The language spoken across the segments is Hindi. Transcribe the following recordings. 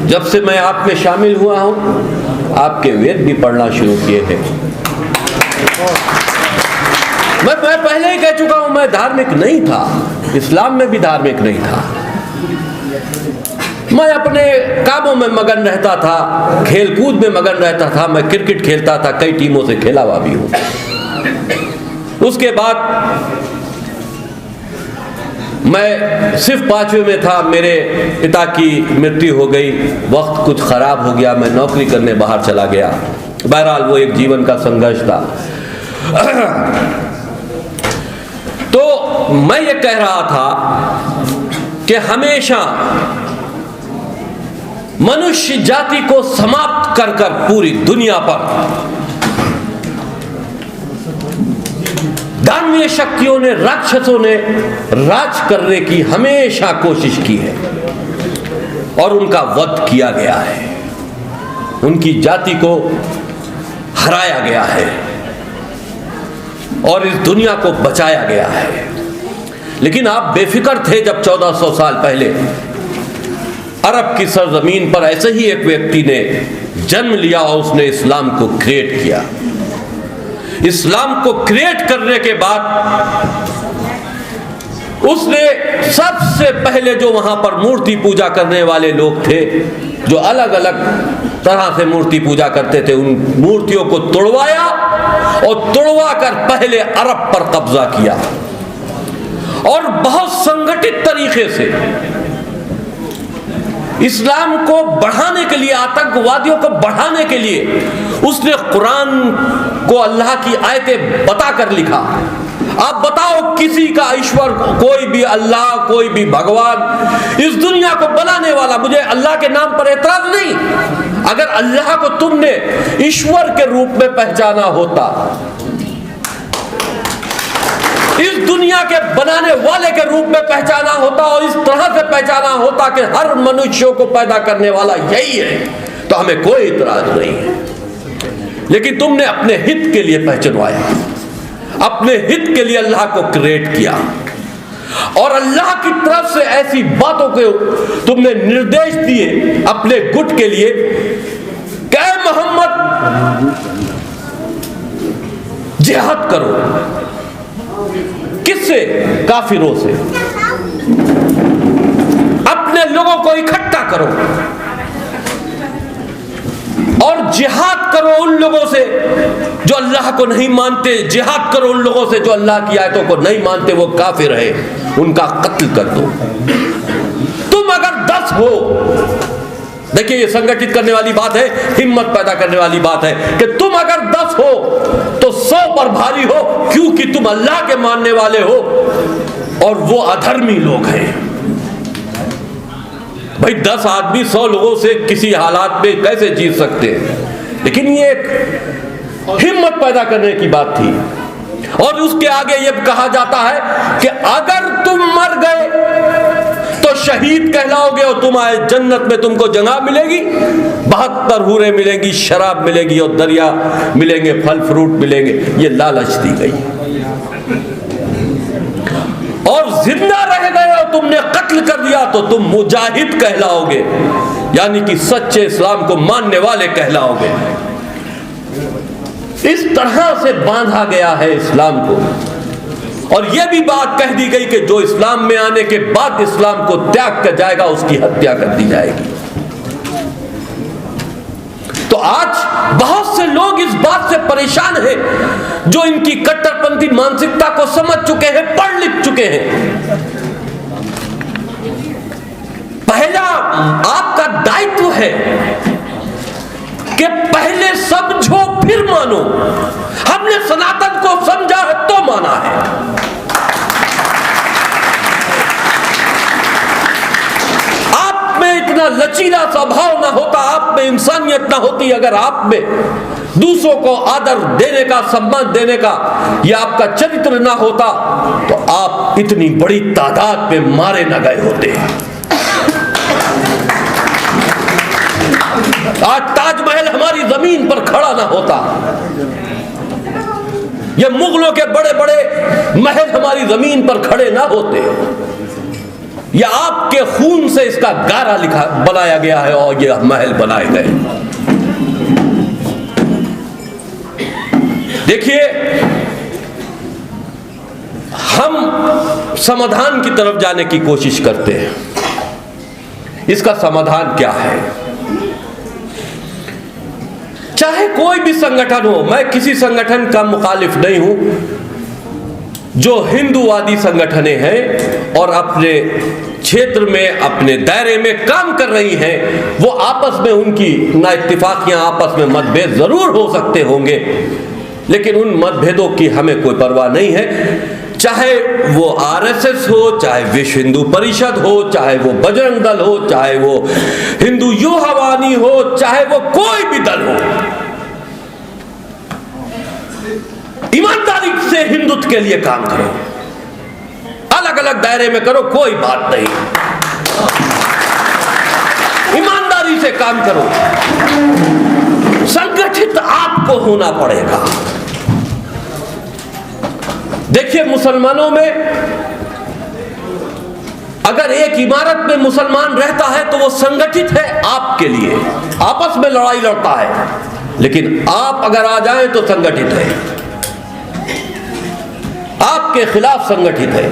जब से मैं आप में शामिल हुआ हूं, आपके वेद भी पढ़ना शुरू किए हैं। मैं पहले ही कह चुका हूं, मैं धार्मिक नहीं था, इस्लाम में भी धार्मिक नहीं था। मैं अपने कामों में मगन रहता था, खेल कूद में मगन रहता था। मैं क्रिकेट खेलता था, कई टीमों से खेला हुआ भी हूं। उसके बाद मैं सिर्फ 5वीं में था, मेरे पिता की मृत्यु हो गई। वक्त कुछ खराब हो गया, मैं नौकरी करने बाहर चला गया। बहरहाल वो एक जीवन का संघर्ष था। तो मैं ये कह रहा था कि हमेशा मनुष्य जाति को समाप्त कर कर पूरी दुनिया पर दानवीय शक्तियों ने, राक्षसों ने राज करने की हमेशा कोशिश की है और उनका वध किया गया है। उनकी जाति को हराया गया है और इस दुनिया को बचाया गया है। लेकिन आप बेफिक्र थे जब 1400 साल पहले अरब की सरजमीन पर ऐसे ही एक व्यक्ति ने जन्म लिया और उसने इस्लाम को क्रिएट किया। इस्लाम को क्रिएट करने के बाद उसने सबसे पहले जो वहां पर मूर्ति पूजा करने वाले लोग थे, जो अलग अलग तरह से मूर्ति पूजा करते थे, उन मूर्तियों को तोड़वाया और तोड़वा कर पहले अरब पर कब्जा किया और बहुत संगठित तरीके से इस्लाम को बढ़ाने के लिए, आतंकवादियों को बढ़ाने के लिए उसने कुरान को अल्लाह की आयतें बताकर लिखा। आप बताओ, किसी का ईश्वर, कोई भी अल्लाह, कोई भी भगवान, इस दुनिया को बनाने वाला, मुझे अल्लाह के नाम पर एतराज नहीं। अगर अल्लाह को तुमने ईश्वर के रूप में पहचाना होता, इस दुनिया के बनाने वाले के रूप में पहचाना होता और इस तरह से पहचाना होता कि हर मनुष्यों को पैदा करने वाला यही है, तो हमें कोई इतराज नहीं है। लेकिन तुमने अपने हित के लिए पहचानवाया, अपने हित के लिए अल्लाह को क्रिएट किया और अल्लाह की तरफ से ऐसी बातों को तुमने निर्देश दिए अपने गुट के लिए कि मोहम्मद जिहाद करो। किससे? काफिरों से। अपने लोगों को इकट्ठा करो और जिहाद करो उन लोगों से जो अल्लाह को नहीं मानते, जिहाद करो उन लोगों से जो अल्लाह की आयतों को नहीं मानते, वो काफिर है, उनका कत्ल कर दो। तुम अगर 10 हो, देखिए ये संगठित करने वाली बात है, हिम्मत पैदा करने वाली बात है कि तुम अगर 10 हो तो 100 पर भारी हो, क्योंकि तुम अल्लाह के मानने वाले हो और वो अधर्मी लोग हैं। भाई 10 आदमी 100 लोगों से किसी हालात में कैसे जीत सकते हैं? लेकिन ये एक हिम्मत पैदा करने की बात थी। और उसके आगे ये कहा जाता है कि अगर तुम मर गए तो शहीद कहलाओगे और तुम्हारे जन्नत में तुमको जगह मिलेगी, 72 हूरें मिलेंगी, शराब मिलेगी और दरिया मिलेंगे, फल फ्रूट मिलेंगे। ये लालच दी गई। और जिंदा रह गए और तुमने कत्ल कर दिया तो तुम मुजाहिद कहलाओगे, यानी कि सच्चे इस्लाम को मानने वाले कहलाओगे। इस तरह से बांधा गया है इस्लाम को। और यह भी बात कह दी गई कि जो इस्लाम में आने के बाद इस्लाम को त्याग कर जाएगा उसकी हत्या कर दी जाएगी। तो आज बहुत से लोग इस बात से परेशान हैं, जो इनकी कट्टरपंथी मानसिकता को समझ चुके हैं, पढ़ लिख चुके हैं। पहला आपका दायित्व है कि पहले समझो फिर मानो। हमने सनातन को समझा है तो माना है। आप में इतना लचीला स्वभाव ना होता, आप में इंसानियत ना होती, अगर आप में दूसरों को आदर देने का, सम्मान देने का यह आपका चरित्र ना होता, तो आप इतनी बड़ी तादाद में मारे ना गए होते। आज ताजमहल हमारी जमीन पर खड़ा ना होता, ये मुगलों के बड़े बड़े महल हमारी जमीन पर खड़े ना होते। या आपके खून से इसका गारा बनाया गया है और ये महल बनाए गए। देखिए, हम समाधान की तरफ जाने की कोशिश करते हैं। इसका समाधान क्या है? चाहे कोई भी संगठन हो, मैं किसी संगठन का मुखालिफ नहीं हूं, जो हिंदूवादी संगठनें हैं और अपने क्षेत्र में अपने दायरे में काम कर रही हैं, वो आपस में उनकी ना इत्तेफाकियां, आपस में मतभेद जरूर हो सकते होंगे, लेकिन उन मतभेदों की हमें कोई परवाह नहीं है। चाहे वो आरएसएस हो, चाहे विश्व हिंदू परिषद हो, चाहे वो बजरंग दल हो, चाहे वो हिंदू युवावानी हो, चाहे वो कोई भी दल हो, ईमानदारी से हिंदुत्व के लिए काम करो। अलग अलग दायरे में करो, कोई बात नहीं, ईमानदारी से काम करो। संगठित आपको होना पड़ेगा। देखिए, मुसलमानों में अगर एक इमारत में मुसलमान रहता है तो वो संगठित है आपके लिए, आपस में लड़ाई लड़ता है, लेकिन आप अगर आ जाएं तो संगठित है, आपके खिलाफ संगठित है।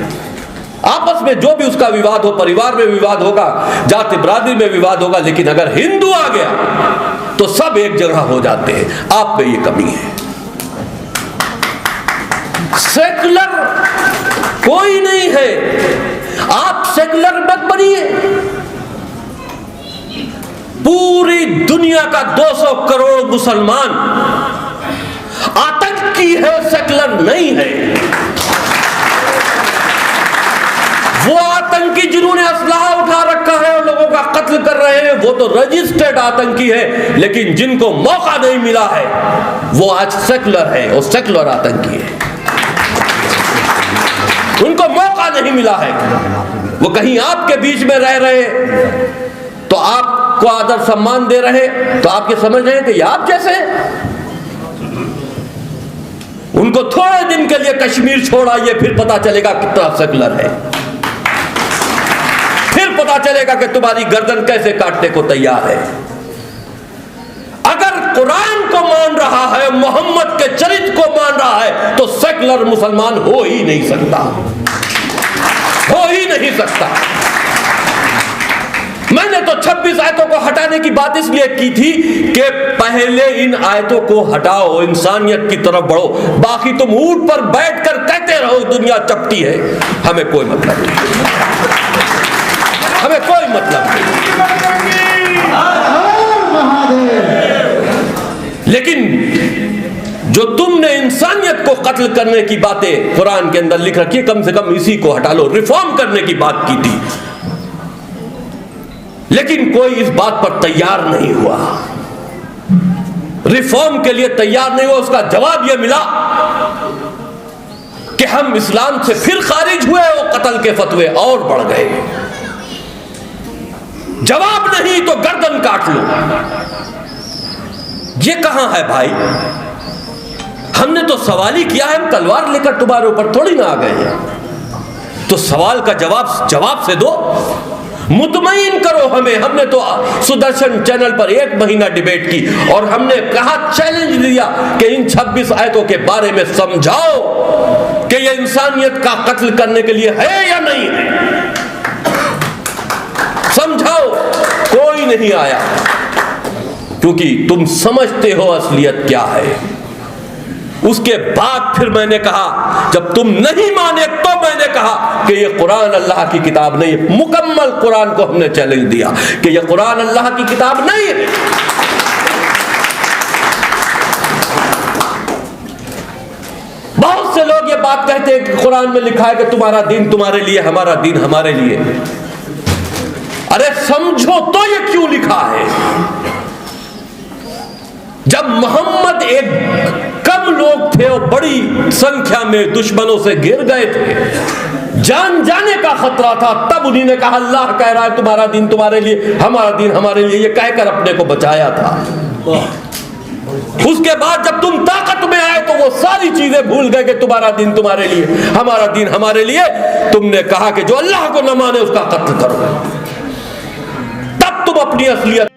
आपस में जो भी उसका विवाद हो, परिवार में विवाद होगा, जाति बरादरी में विवाद होगा, लेकिन अगर हिंदू आ गया तो सब एक जगह हो जाते हैं। आप में ये कमी है। सेकुलर कोई नहीं है, आप सेकुलर मत बनिए। पूरी दुनिया का 200 करोड़ मुसलमान आतंकी है, सेकुलर नहीं है। वो आतंकी जिन्होंने असलहा उठा रखा है और लोगों का कत्ल कर रहे हैं, वो तो रजिस्टर्ड आतंकी है, लेकिन जिनको मौका नहीं मिला है वो आज सेकुलर है और सेकुलर आतंकी है। उनको मौका नहीं मिला है, वो कहीं आपके बीच में रह रहे तो आपको आदर सम्मान दे रहे, तो आप ये समझ रहे हैं कि ये आप जैसे हैं। उनको थोड़े दिन के लिए कश्मीर छोड़ आइए, फिर पता चलेगा कितना सेकुलर है, फिर पता चलेगा कि तुम्हारी गर्दन कैसे काटने को तैयार है। अगर कुरान को मान रहा है, मोहम्मद के चरित्र को मान रहा है, तो सेकुलर मुसलमान हो ही नहीं सकता, हो ही नहीं सकता। मैंने तो 26 आयतों को हटाने की बात इसलिए की थी कि पहले इन आयतों को हटाओ, इंसानियत की तरफ बढ़ो, बाकी तुम ऊंट पर बैठकर कहते रहो दुनिया चपटी है, हमें कोई मतलब नहीं, हमें कोई मतलब नहीं। लेकिन जो तुमने इंसानियत को कत्ल करने की बातें कुरान के अंदर लिख रखी है, कम से कम इसी को हटा लो। रिफॉर्म करने की बात की थी, लेकिन कोई इस बात पर तैयार नहीं हुआ, रिफॉर्म के लिए तैयार नहीं हुआ। उसका जवाब यह मिला कि हम इस्लाम से फिर खारिज हुए और कत्ल के फतवे और बढ़ गए। जवाब नहीं तो गर्दन काट लो। ये कहां है भाई? हमने तो सवाल ही किया है, हम तलवार लेकर तुम्हारे ऊपर थोड़ी ना आ गए हैं। तो सवाल का जवाब से दो, मुतमईन करो हमें। हमने तो सुदर्शन चैनल पर 1 महीना डिबेट की और हमने कहा, चैलेंज दिया कि इन 26 आयतों के बारे में समझाओ कि ये इंसानियत का कत्ल करने के लिए है या नहीं है, समझाओ। कोई नहीं आया, क्योंकि तुम समझते हो असलियत क्या है। उसके बाद फिर मैंने कहा, जब तुम नहीं माने तो मैंने कहा कि ये कुरान अल्लाह की किताब नहीं है। मुकम्मल कुरान को हमने चैलेंज दिया कि ये कुरान अल्लाह की किताब नहीं है। बहुत से लोग ये बात कहते हैं कि कुरान में लिखा है कि तुम्हारा दीन तुम्हारे लिए, हमारा दीन हमारे लिए। अरे समझो तो ये क्यों लिखा है। जब मोहम्मद एक कम लोग थे और बड़ी संख्या में दुश्मनों से घिर गए थे, जान जाने का खतरा था, तब उन्हीं ने कहा अल्लाह कह रहा है तुम्हारा दीन तुम्हारे लिए, हमारा दीन हमारे लिए, ये कहकर अपने को बचाया था। उसके बाद जब तुम ताकत में आए तो वो सारी चीजें भूल गए कि तुम्हारा दीन तुम्हारे लिए, हमारा दीन हमारे लिए। तुमने कहा कि जो अल्लाह को न माने उसका कत्ल करो। तब तुम अपनी असलियत